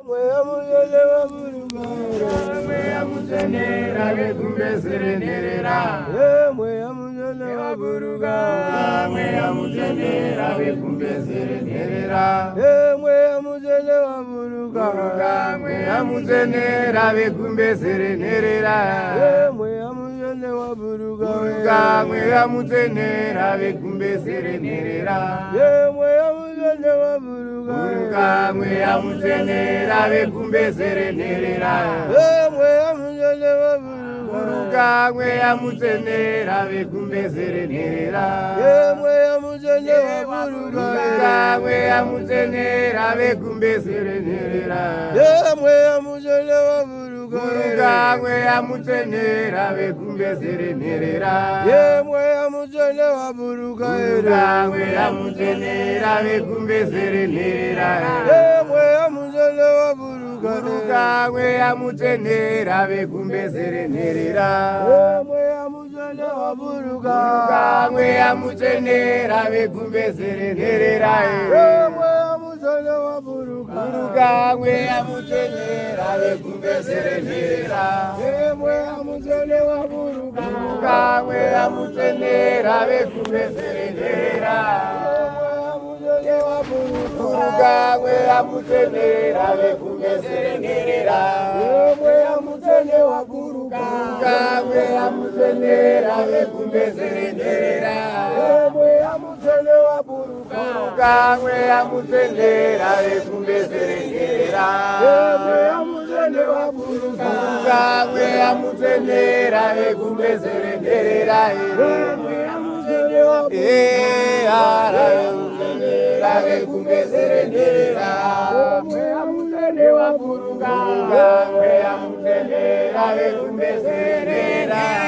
Mweya muzele wa buruga, mweya muzele begumbezere nerera. Mweya muzele wa buruga, mweya muzele begumbezere nerera. Mweya muzele wa buruga, mweya muzele begumbezere nerera. Mweya muzele wa buruga, mweya muzele begumbezere nerera. Mweya muzele wa buruga, mweya muzele begumbezere nerera. Mweya muzele wa buruga, mweya muzele begumbezere nerera. Mweya muzele wa buruga, mweya muzele begumbezere nerera. Mweya muzele wa buruga, mweya muzele begumbezere nerera. Mweya muzele wa buruga, mweya muzele begumbezere nerera. Mweya muzele wa buruga, mweya muzele begumbezere nerera. Mweya muzele wa buruga, mweya muzele begumbezere nerera. Mweya muzele wa buruga, mweya muzele begumbezere nerera. Mweya muzele wa buruga, mweya muzele begumbezere nerera. Mweya muzele begumbezere nerera. Mweya muzele wa buruga, mweya muzele begumbezere nerera. Mweya muzele wa buruga, mweya muzele begumbezere nerera. Mweya muzele wa buruga, mweya muzele begumbezere nerera. Mweya muzele wa buruga, begumbezere nerera. Mweya muzele wa buruga, mweya muzele begumbezere nerera.